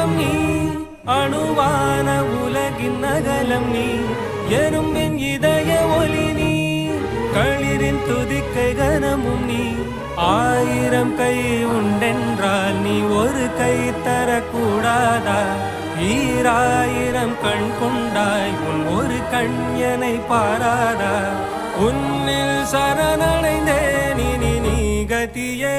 அங்கம் நீ அணுவான உலகின் நகலம் நீ எறும்பின் இதய ஒளி நீ களிரின் துதிக்கை கனமும் நீ ஆயிரம் கை உண்டென்றால் நீ ஒரு கை தரக்கூடாதா ஈராயிரம் கண் கொண்டாய் உன் ஒரு கண்யனை பாராதா உன்னில் சரணடைந்தேன் இனி நீ கதியே